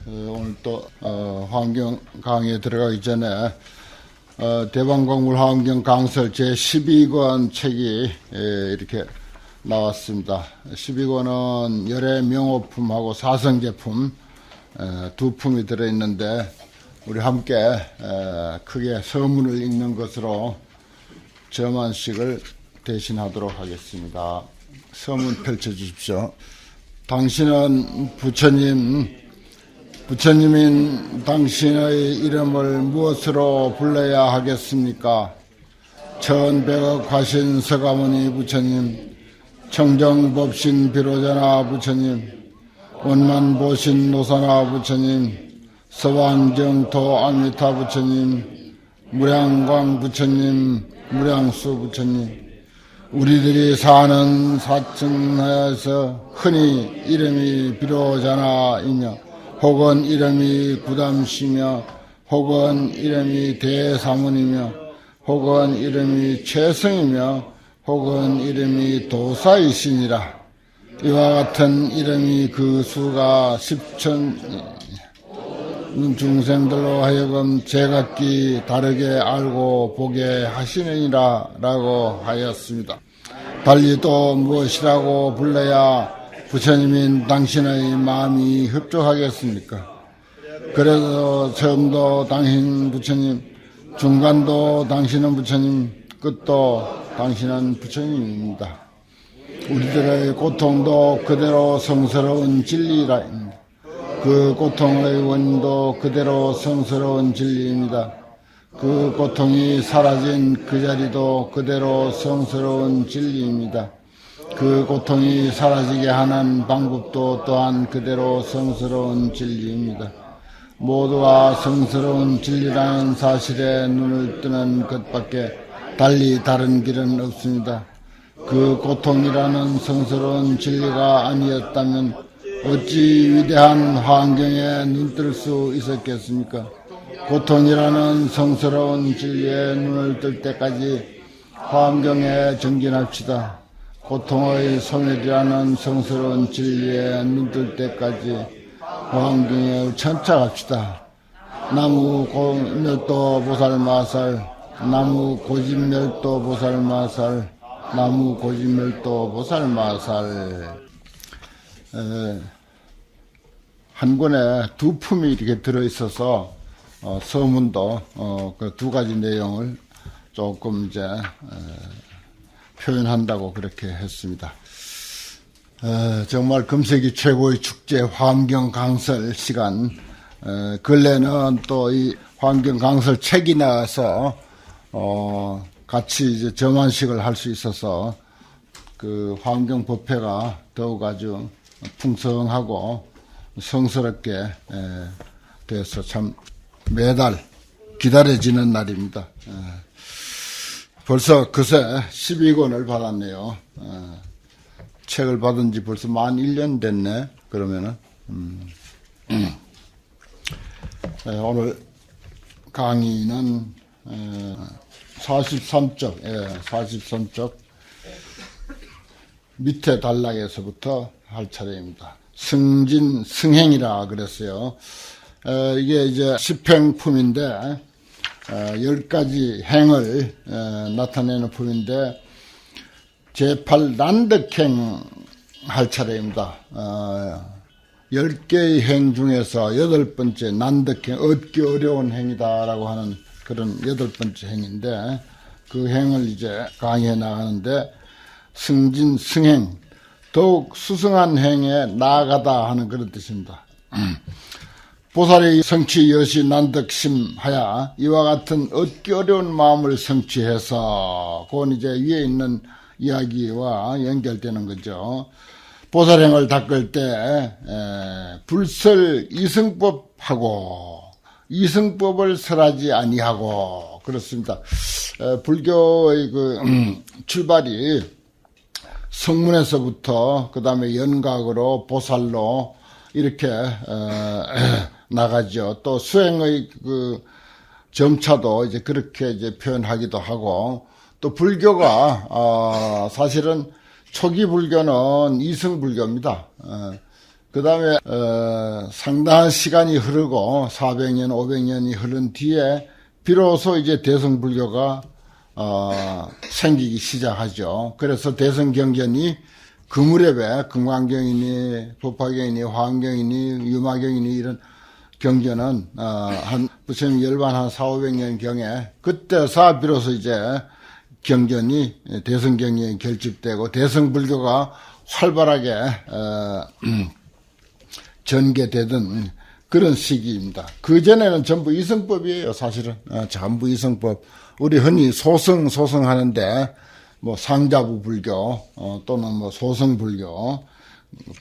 오늘 또 환경 강의에 들어가기 전에 대방광물 환경 강설 제12권 책이 이렇게 나왔습니다. 12권은 열애 명호품하고 사성 제품 두 품이 들어있는데 우리 함께 크게 서문을 읽는 것으로 점안식을 대신하도록 하겠습니다. 서문 펼쳐주십시오. 당신은 부처님인 당신의 이름을 무엇으로 불러야 하겠습니까? 천백억 화신 서가모니 부처님, 청정법신 비로자나 부처님, 원만보신 노사나 부처님, 서왕정토 아미타 부처님, 무량광 부처님, 무량수 부처님, 우리들이 사는 사층하에서 흔히 이름이 비로자나이며 혹은 이름이 구담시며 혹은 이름이 대사문이며 혹은 이름이 최성이며 혹은 이름이 도사이시니라. 이와 같은 이름이 그 수가 10천 중생들로 하여금 제각기 다르게 알고 보게 하시느니라 라고 하였습니다. 달리 또 무엇이라고 불러야 부처님인 당신의 마음이 흡족하겠습니까? 그래서 처음도 당신 부처님, 중간도 당신은 부처님, 끝도 당신은 부처님입니다. 우리들의 고통도 그대로 성스러운 진리라입니다. 그 고통의 원인도 그대로 성스러운 진리입니다. 그 고통이 사라진 그 자리도 그대로 성스러운 진리입니다. 그 고통이 사라지게 하는 방법도 또한 그대로 성스러운 진리입니다. 모두가 성스러운 진리라는 사실에 눈을 뜨는 것밖에 달리 다른 길은 없습니다. 그 고통이라는 성스러운 진리가 아니었다면 어찌 위대한 환경에 눈뜰 수 있었겠습니까? 고통이라는 성스러운 진리에 눈을 뜰 때까지 환경에 정진합시다. 고통의 소멸이라는 성스러운 진리에 눈뜰 때까지 환경에 천착합시다. 나무 멸도 보살마살, 나무 고집멸도 보살마살, 나무 고집멸도 보살마살. 한 권에 두 품이 이렇게 들어있어서 서문도 그 두 가지 내용을 조금 이제 표현한다고 그렇게 했습니다. 정말 금세기 최고의 축제 환경 강설 시간, 근래는 또 이 환경 강설 책이 나와서 같이 이제 점안식을 할 수 있어서 그 환경 법회가 더욱 아주 풍성하고 성스럽게 돼서 참 매달 기다려지는 날입니다. 벌써 그새 12권을 받았네요. 책을 받은 지 벌써 만 1년 됐네. 그러면은 오늘 강의는 43쪽, 43쪽 밑에 단락에서부터 할 차례입니다. 승진, 승행이라 그랬어요. 이게 이제 10행품인데 10가지 행을 나타내는 품인데 제8 난득행 할 차례입니다. 10개의 행 중에서 8번째 난득행, 얻기 어려운 행이다라고 하는 그런 8번째 행인데 그 행을 이제 강의해 나가는데 승진, 승행, 더욱 수승한 행에 나아가다 하는 그런 뜻입니다. 보살의 성취 여시 난득심하야 이와 같은 얻기 어려운 마음을 성취해서 그건 이제 위에 있는 이야기와 연결되는 거죠. 보살행을 닦을 때 불설 이승법하고 이승법을 설하지 아니하고 그렇습니다. 불교의 그 출발이 성문에서부터 그 다음에 연각으로 보살로 이렇게 나가죠. 또 수행의 그 점차도 이제 그렇게 이제 표현하기도 하고 또 불교가 사실은 초기 불교는 이승불교입니다. 그 다음에 상당한 시간이 흐르고 400년, 500년이 흐른 뒤에 비로소 이제 대승불교가 생기기 시작하죠. 그래서 대승경전이 그무렵에 금강경이니 법화경이니 화엄경이니 유마경이니 이런 경전은 한 부처님 열반 한 4, 500년 경에 그때서 비로소 이제 경전이 대승경이 결집되고 대승불교가 활발하게 전개되던 그런 시기입니다. 그전에는 전부 이승법이에요, 사실은. 전부 이승법. 우리 흔히 소승 하는데, 뭐 상자부 불교, 또는 뭐 소승불교,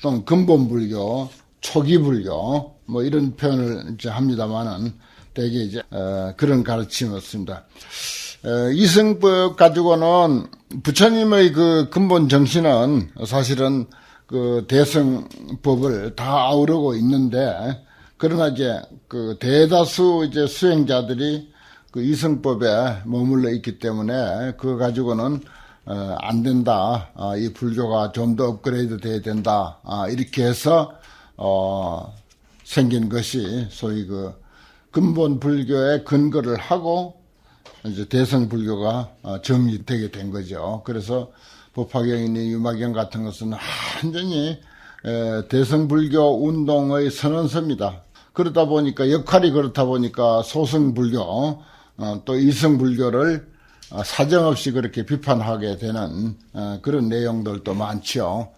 또는 근본불교, 초기불교, 뭐 이런 표현을 이제 합니다만은, 되게 이제, 그런 가르침이었습니다. 이승법 가지고는 부처님의 그 근본 정신은 사실은 그 대승법을 다 아우르고 있는데, 그러나 이제 그 대다수 이제 수행자들이 그 이승법에 머물러 있기 때문에 그거 가지고는 안 된다. 이 불교가 좀 더 업그레이드 돼야 된다. 이렇게 해서 생긴 것이 소위 그 근본 불교의 근거를 하고 이제 대승 불교가 정립되게 된 거죠. 그래서 법화경이니 유마경 같은 것은 완전히 대승 불교 운동의 선언서입니다. 그러다 보니까 역할이 그렇다 보니까 소승 불교 또 이승 불교를 사정없이 그렇게 비판하게 되는 그런 내용들도 많죠.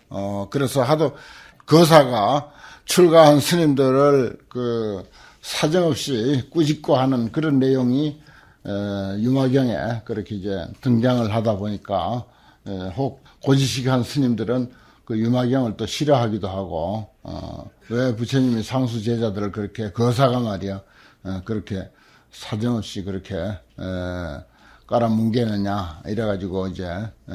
그래서 하도 거사가 출가한 스님들을 그 사정없이 꾸짖고 하는 그런 내용이 유마경에 그렇게 이제 등장을 하다 보니까 혹 고지식한 스님들은 그 유마경을 또 싫어하기도 하고 왜 부처님이 상수 제자들을 그렇게 거사가 말이야 그렇게 사정없이 그렇게 깔아뭉개느냐 이래가지고 이제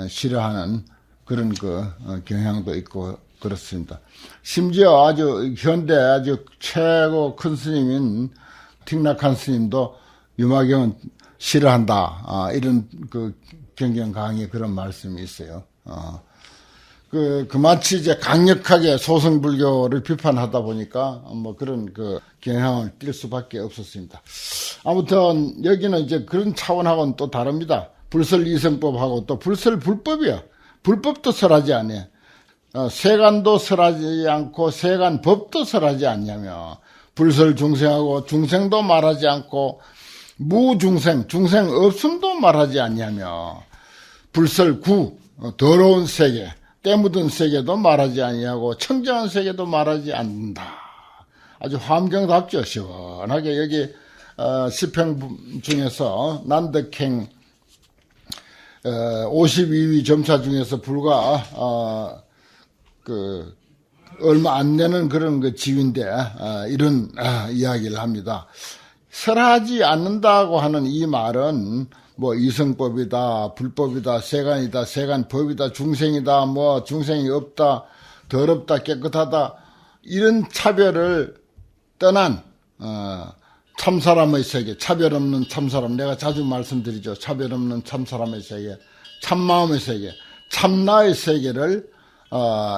싫어하는 그런 그 경향도 있고 그렇습니다. 심지어 아주 현대 아주 최고 큰 스님인 틱낙한 스님도 유마경은 싫어한다 이런 그 경경 강의 그런 말씀이 있어요. 마치 이제 강력하게 소승불교를 비판하다 보니까 뭐 그런 그 경향을 띌 수밖에 없었습니다. 아무튼 여기는 이제 그런 차원하고는 또 다릅니다. 불설이승법하고 또 불설불법이야. 불법도 설하지 않아요. 세간도 설하지 않고 세간법도 설하지 않냐며. 불설중생하고 중생도 말하지 않고 무중생, 중생 없음도 말하지 않냐며. 불설구, 더러운 세계, 때 묻은 세계도 말하지 아니하고 청정한 세계도 말하지 않는다. 아주 화엄경답죠. 시원하게 여기 시평 중에서 난덕행 52위 점차 중에서 불과 얼마 안 되는 그런 그 지위인데 이런 이야기를 합니다. 설하지 않는다고 하는 이 말은 뭐 이승법이다, 불법이다, 세간이다, 세간법이다, 중생이다, 뭐 중생이 없다, 더럽다, 깨끗하다 이런 차별을 떠난 참사람의 세계, 차별 없는 참사람, 내가 자주 말씀드리죠. 차별 없는 참사람의 세계, 참마음의 세계, 참나의 세계를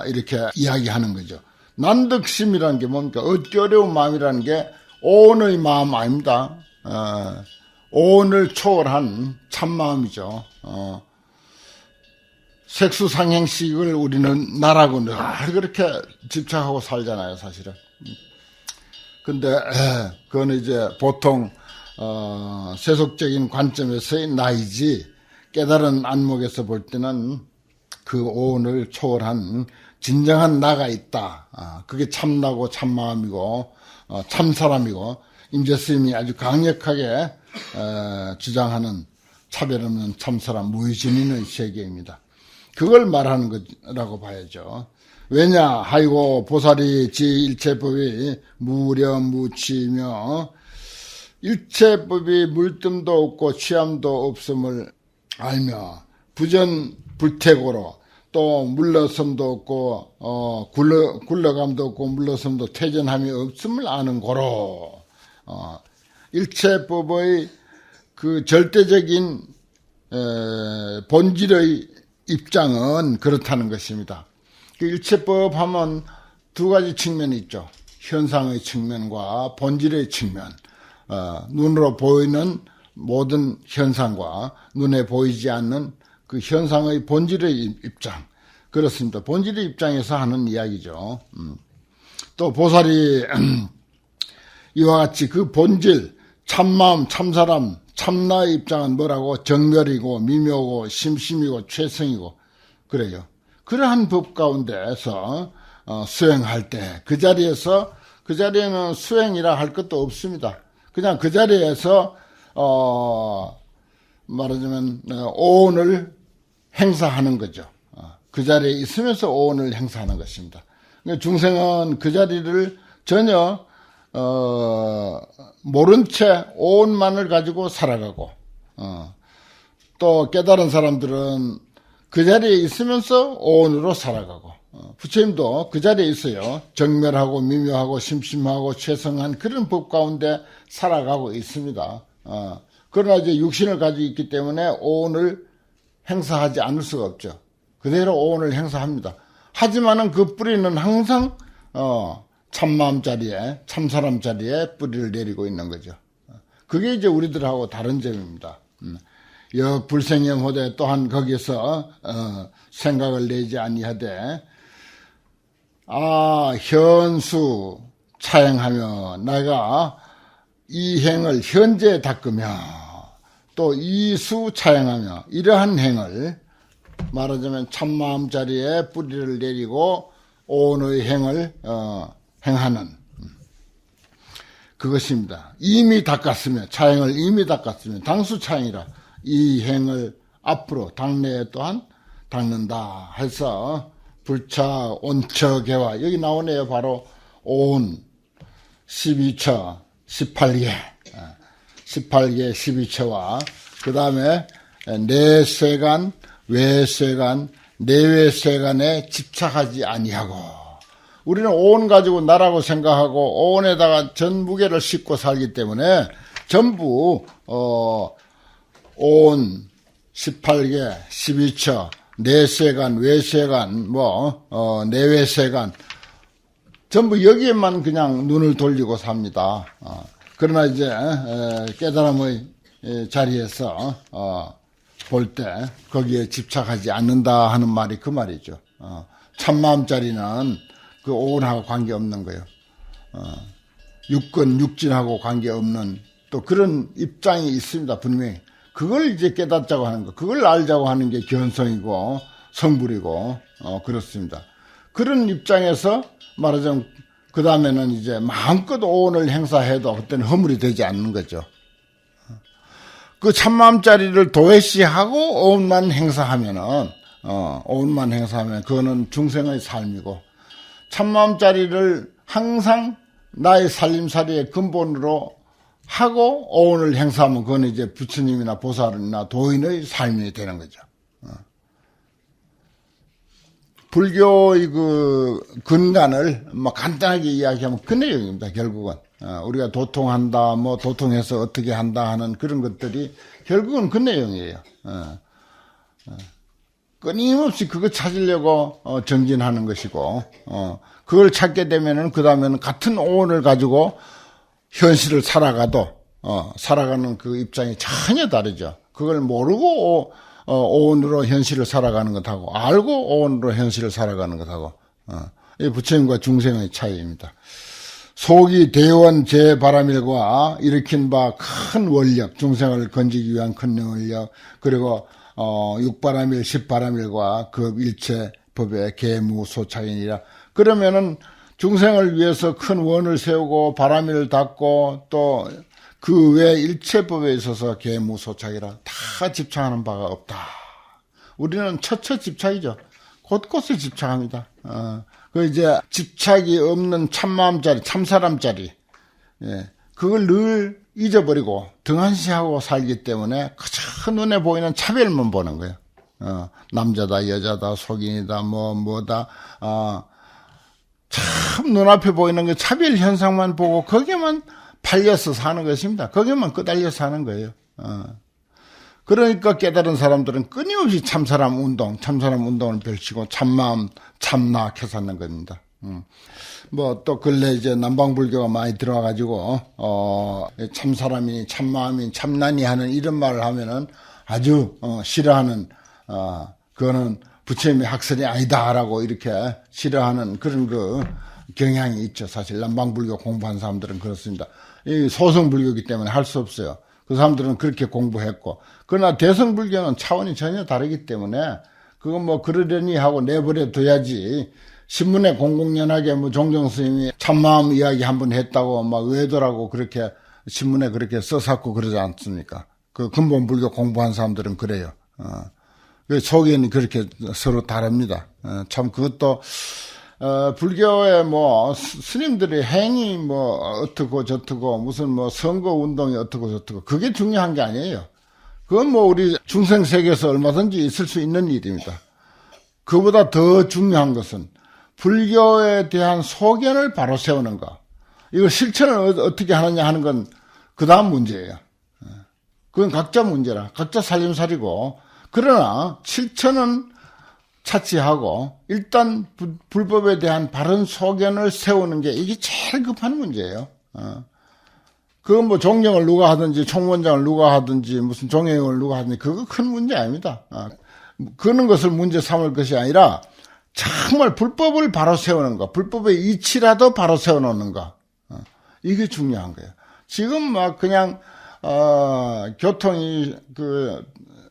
이렇게 이야기하는 거죠. 난덕심이라는 게 뭡니까? 얻기 어려운 마음이라는 게 오온의 마음 아닙니다. 오온을 초월한 참마음이죠. 색수상행식을 우리는 나라고 늘 그렇게 집착하고 살잖아요, 사실은. 근데 그건 이제 보통 세속적인 관점에서의 나이지 깨달은 안목에서 볼 때는 그 오온을 초월한 진정한 나가 있다. 그게 참나고 참마음이고 참사람이고 임재스님이 아주 강력하게 주장하는 차별 없는 참사람 무의진인의 세계입니다. 그걸 말하는 거라고 봐야죠. 왜냐 하이고 보살이 지 일체법이 무렴무치며 일체법이 물뜸도 없고 취함도 없음을 알며 부전불택으로 또 물러섬도 없고 굴러감도 없고 물러섬도 퇴전함이 없음을 아는 고로 일체법의 그 절대적인 본질의 입장은 그렇다는 것입니다. 그 일체법 하면 두 가지 측면이 있죠. 현상의 측면과 본질의 측면. 눈으로 보이는 모든 현상과 눈에 보이지 않는 그 현상의 본질의 입장. 그렇습니다. 본질의 입장에서 하는 이야기죠. 또 보살이 이와 같이 그 본질, 참마음, 참사람, 참나의 입장은 뭐라고? 정멸이고 미묘고 심심이고 최성이고 그래요. 그러한 법 가운데서 수행할 때 그 자리에는 수행이라 할 것도 없습니다. 그냥 그 자리에서 말하자면 오온을 행사하는 거죠. 그 자리에 있으면서 오온을 행사하는 것입니다. 중생은 그 자리를 전혀 모른 채 오온만을 가지고 살아가고 또 깨달은 사람들은 그 자리에 있으면서 오온으로 살아가고 부처님도 그 자리에 있어요. 정멸하고 미묘하고 심심하고 최성한 그런 법 가운데 살아가고 있습니다. 그러나 이제 육신을 가지고 있기 때문에 오온을 행사하지 않을 수가 없죠. 그대로 오온을 행사합니다. 하지만은 그 뿌리는 항상 참마음 자리에 참사람 자리에 뿌리를 내리고 있는 거죠. 그게 이제 우리들하고 다른 점입니다. 역불생영호대 또한 거기서 생각을 내지 아니하되 현수 차행하며 내가 이 행을 현재 닦으며 또 이수 차행하며 이러한 행을 말하자면 참마음 자리에 뿌리를 내리고 오온의 행을 행하는 그것입니다. 이미 닦았으며 차행을 이미 닦았으며 당수 차행이라 이 행을 앞으로 당내에 또한 닦는다 해서 불차 온처개화 여기 나오네요. 바로 온 12처 18개 12처와 그 다음에 내세간 외세간 내외세간에 집착하지 아니하고 우리는 오온 가지고 나라고 생각하고 오온에다가 전 무게를 싣고 살기 때문에 전부 오온 18개 12처 내세간 외세간 내외세간 전부 여기에만 그냥 눈을 돌리고 삽니다. 그러나 이제 깨달음의 자리에서 볼 때 거기에 집착하지 않는다 하는 말이 그 말이죠. 참마음 자리는 그 오온하고 관계없는 거예요. 육근, 육진하고 관계없는 또 그런 입장이 있습니다. 분명히. 그걸 이제 깨닫자고 하는 거, 그걸 알자고 하는 게 견성이고 성불이고 그렇습니다. 그런 입장에서 말하자면 그 다음에는 이제 마음껏 오온을 행사해도 그때는 허물이 되지 않는 거죠. 그 참마음 자리를 도외시하고 오온만 행사하면은 오온만 행사하면 그거는 중생의 삶이고 참마음 자리를 항상 나의 살림살이의 근본으로 하고 오온을 행사하면 그건 이제 부처님이나 보살이나 도인의 삶이 되는 거죠. 불교의 그 근간을 간단하게 이야기하면 그 내용입니다. 결국은 우리가 도통한다, 도통해서 어떻게 한다 하는 그런 것들이 결국은 그 내용이에요. 끊임없이 그거 찾으려고 정진하는 것이고 그걸 찾게 되면은 그 다음에는 같은 오온을 가지고 현실을 살아가도 살아가는 그 입장이 전혀 다르죠. 그걸 모르고 오온으로 현실을 살아가는 것하고 알고 오온으로 현실을 살아가는 것하고 이 부처님과 중생의 차이입니다. 속이 대원 제바라밀과 일으킨 바 큰 원력, 중생을 건지기 위한 큰 원력, 그리고 육바라밀, 십바라밀과 그 일체 법의 계무소차이니라. 그러면은 중생을 위해서 큰 원을 세우고 바라밀을 닦고 또 그 외 일체법에 있어서 계무소착이라 다 집착하는 바가 없다. 우리는 처처 집착이죠. 곳곳에 집착합니다. 그 이제 집착이 없는 참마음 자리, 참사람 자리, 그걸 늘 잊어버리고 등한시하고 살기 때문에 그저 눈에 보이는 차별만 보는 거예요. 남자다, 여자다, 속인이다, 뭐다, 참 눈앞에 보이는 그 차별 현상만 보고 거기에만 팔려서 사는 것입니다. 거기에만 끄달려 사는 거예요. 그러니까 깨달은 사람들은 끊임없이 참사람 운동을 펼치고 참마음, 참나 캐사는 겁니다. 뭐 또 근래 이제 남방불교가 많이 들어와가지고 참사람이니 참마음이니 참난이 하는 이런 말을 하면은 아주 싫어하는 그거는 부처님의 학설이 아니다라고 이렇게 싫어하는 그런 그 경향이 있죠. 사실 남방불교 공부한 사람들은 그렇습니다. 이 소승불교이기 때문에 할 수 없어요. 그 사람들은 그렇게 공부했고, 그러나 대승불교는 차원이 전혀 다르기 때문에 그건 뭐 그러려니 하고 내버려 둬야지. 신문에 공공연하게 뭐 종정 스님이 참마음 이야기 한번 했다고 막 외도라고 그렇게 신문에 그렇게 써갖고 그러지 않습니까? 그 근본 불교 공부한 사람들은 그래요. 그 속에는 그렇게 서로 다릅니다. 참 그것도 불교의 뭐 스님들의 행위 뭐 어떻고 저떻고 무슨 뭐 선거 운동이 어떻고 저떻고 그게 중요한 게 아니에요. 그건 뭐 우리 중생 세계에서 얼마든지 있을 수 있는 일입니다. 그보다 더 중요한 것은 불교에 대한 소견을 바로 세우는 거. 이거 실천을 어떻게 하느냐 하는 건 그 다음 문제예요. 그건 각자 문제라. 각자 살림살이고. 그러나 실천은 차치하고 일단 불법에 대한 바른 소견을 세우는 게 이게 제일 급한 문제예요. 그건 뭐 종령을 누가 하든지 총무원장을 누가 하든지 무슨 종회의원을 누가 하든지 그거 큰 문제 아닙니다. 그런 것을 문제 삼을 것이 아니라 정말 불법을 바로 세우는 거, 불법의 이치라도 바로 세워놓는 거, 이게 중요한 거예요. 지금 막 그냥 교통이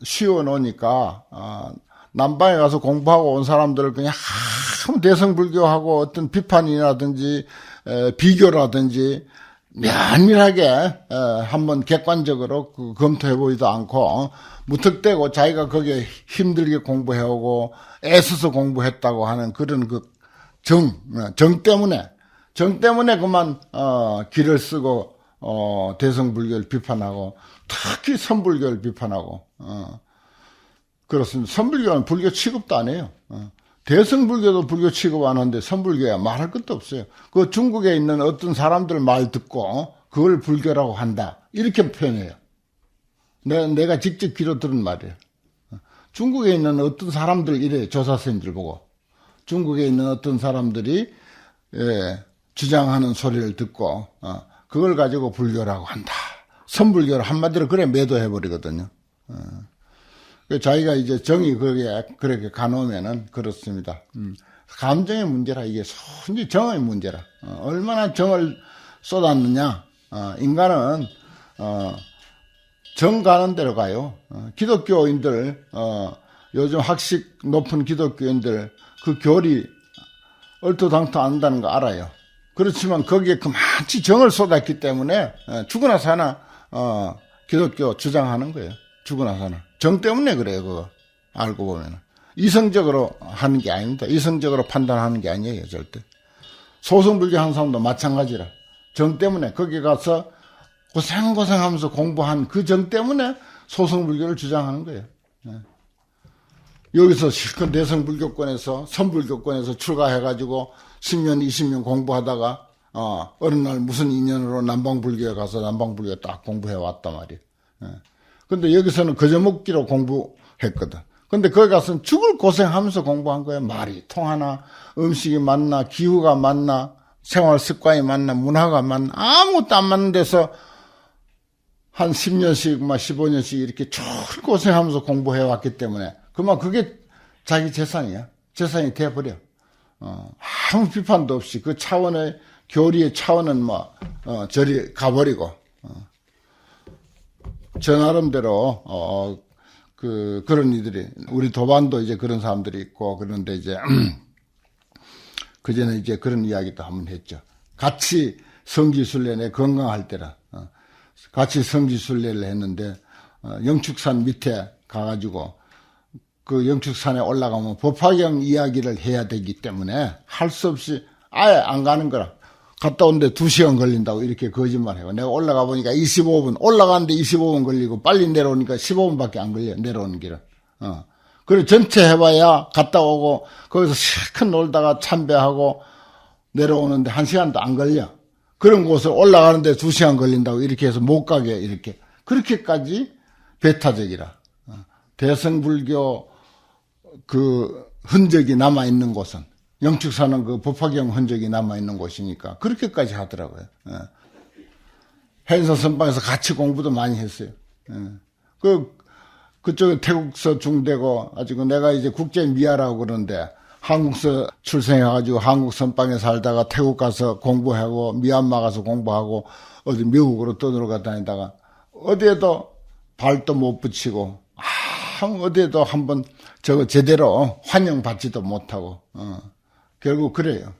쉬워 놓으니까 남방에 가서 공부하고 온 사람들을 그냥 대승불교하고 어떤 비판이라든지 비교라든지 면밀하게 한번 객관적으로 검토해보지도 않고 무턱대고 자기가 거기에 힘들게 공부해오고 애써서 공부했다고 하는 그런 정 때문에 그만 길을 쓰고 대승불교를 비판하고 특히 선불교를 비판하고 그렇습니다. 선불교는 불교 취급도 안 해요. 대승불교도 불교 취급 안 하는데 선불교야 말할 것도 없어요. 그 중국에 있는 어떤 사람들 말 듣고 그걸 불교라고 한다. 이렇게 표현해요. 내가 직접 귀로 들은 말이에요. 중국에 있는 어떤 사람들 이래요. 조사선생님들 보고. 중국에 있는 어떤 사람들이 주장하는 소리를 듣고 그걸 가지고 불교라고 한다. 선불교를 한마디로 그래 매도해버리거든요. 자기가 이제 정이 그렇게 가놓으면은 그렇습니다. 감정의 문제라 이게 순전히 정의 문제라. 얼마나 정을 쏟았느냐. 인간은 정 가는 대로 가요. 기독교인들 요즘 학식 높은 기독교인들 그 교리 얼토당토 안 한다는 거 알아요. 그렇지만 거기에 그만치 정을 쏟았기 때문에 죽으나 사나 기독교 주장하는 거예요. 죽으나 사나. 정 때문에 그래요, 그거. 알고 보면. 이성적으로 하는 게 아닙니다. 이성적으로 판단하는 게 아니에요, 절대. 소승불교 한 사람도 마찬가지라. 정 때문에 거기 가서 고생하면서 공부한 그 정 때문에 소승불교를 주장하는 거예요. 여기서 실컷 대승불교권에서, 선불교권에서 출가해가지고 10년, 20년 공부하다가, 어느 날 무슨 인연으로 남방불교에 가서 남방불교 딱 공부해왔단 말이에요. 근데 여기서는 거저먹기로 공부했거든. 근데 거기 가서는 죽을 고생하면서 공부한 거예요. 말이 통하나, 음식이 맞나, 기후가 맞나, 생활 습관이 맞나, 문화가 맞나, 아무것도 안 맞는 데서 한 10년씩, 15년씩 이렇게 쭉 고생하면서 공부해왔기 때문에, 그만 그게 자기 재산이야. 재산이 돼버려. 아무 비판도 없이 그 차원의, 교리의 차원은 저리 가버리고, 저 나름대로 그런 이들이 우리 도반도 이제 그런 사람들이 있고 그런데 이제 그전에 이제 그런 이야기도 한번 했죠. 같이 성지순례에 건강할 때라 같이 성지순례를 했는데 영축산 밑에 가가지고 그 영축산에 올라가면 법화경 이야기를 해야 되기 때문에 할 수 없이 아예 안 가는 거라. 갔다 오는데 2시간 걸린다고 이렇게 거짓말해요. 내가 올라가 보니까 25분, 올라가는데 25분 걸리고 빨리 내려오니까 15분밖에 안 걸려, 내려오는 길은. 그리고 전체 해봐야 갔다 오고 거기서 실컷 놀다가 참배하고 내려오는데 1시간도 안 걸려. 그런 곳을 올라가는데 2시간 걸린다고 이렇게 해서 못 가게 이렇게. 그렇게까지 배타적이라. 대승불교 그 흔적이 남아있는 곳은 영축사는 그 법화경 흔적이 남아있는 곳이니까 그렇게까지 하더라고요. 해인사 선방에서 같이 공부도 많이 했어요. 그쪽에 태국서 중대고, 아주 내가 이제 국제미아라고 그러는데, 한국서 출생해가지고 한국 선방에 살다가 태국 가서 공부하고, 미얀마 가서 공부하고, 어디 미국으로 떠들어가 다니다가, 어디에도 발도 못 붙이고, 어디에도 한번 저거 제대로 환영받지도 못하고, 결국 그래요.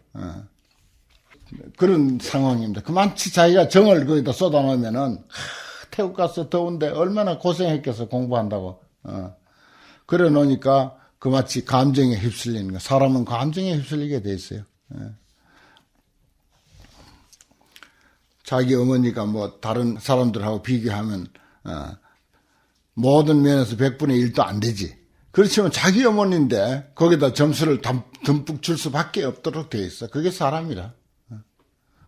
그런 상황입니다. 그만치 자기가 정을 거기다 쏟아놓으면은, 태국 가서 더운데 얼마나 고생했겠어, 공부한다고. 그래 놓으니까 그마치 감정에 휩쓸리는 거. 사람은 감정에 휩쓸리게 돼 있어요. 자기 어머니가 뭐 다른 사람들하고 비교하면 모든 면에서 100분의 1도 안 되지. 그렇지만 자기 어머니인데 거기다 점수를 듬뿍 줄 수밖에 없도록 돼 있어. 그게 사람이라.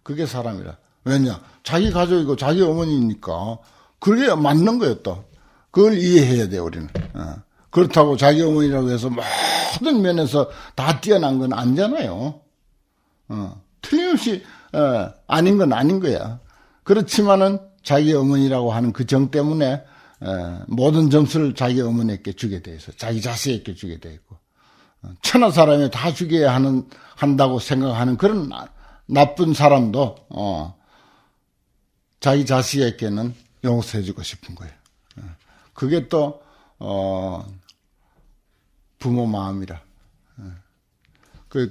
그게 사람이라. 왜냐? 자기 가족이고 자기 어머니니까 그게 맞는 거예요, 또. 그걸 이해해야 돼, 우리는. 그렇다고 자기 어머니라고 해서 모든 면에서 다 뛰어난 건 아니잖아요. 틀림없이, 아닌 건 아닌 거야. 그렇지만은 자기 어머니라고 하는 그 정 때문에, 모든 점수를 자기 어머니에게 주게 돼 있어. 자기 자식에게 주게 돼 있고. 천하 사람이 다 죽여야 한다고 생각하는 그런 나쁜 사람도, 자기 자식에게는 용서해주고 싶은 거예요. 그게 또 부모 마음이라.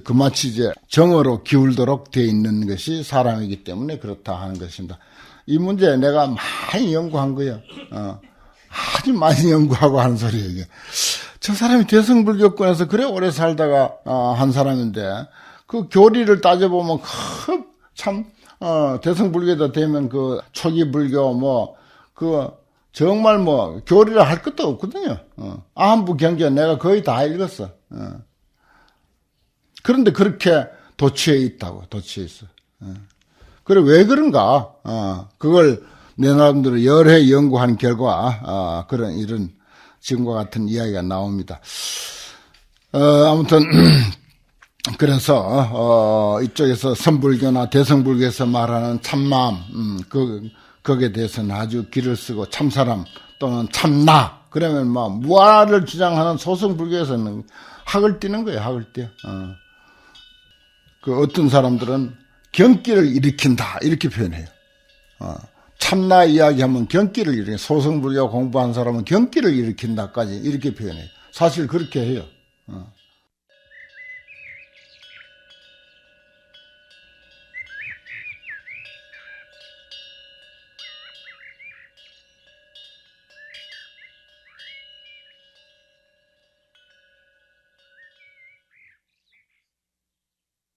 그마치 이제 정으로 기울도록 되어 있는 것이 사람이기 때문에 그렇다 하는 것입니다. 이 문제 내가 많이 연구한 거예요. 아주 많이 연구하고 하는 소리예요. 이게. 저 사람이 대승불교권에서 그래 오래 살다가 한 사람인데 그 교리를 따져보면 참 대승불교에다 되면 그 초기 불교 정말 교리를 할 것도 없거든요. 아한부 경전 내가 거의 다 읽었어. 그런데 그렇게 도취해 있다고, 도취해 있어. 그래, 왜 그런가? 그걸 내 나름대로 여러 해 연구한 결과, 이런 지금과 같은 이야기가 나옵니다. 아무튼, 그래서, 이쪽에서 선불교나 대승불교에서 말하는 참마음, 거기에 대해서는 아주 길을 쓰고 참사람 또는 참나 그러면 무아를 주장하는 소승불교에서는 학을 띄는 거예요. 학을 띄어. 그 어떤 사람들은 경기를 일으킨다 이렇게 표현해요. 참나 이야기하면 경기를 일으켜. 소승불교 공부한 사람은 경기를 일으킨다까지 이렇게 표현해요. 사실 그렇게 해요.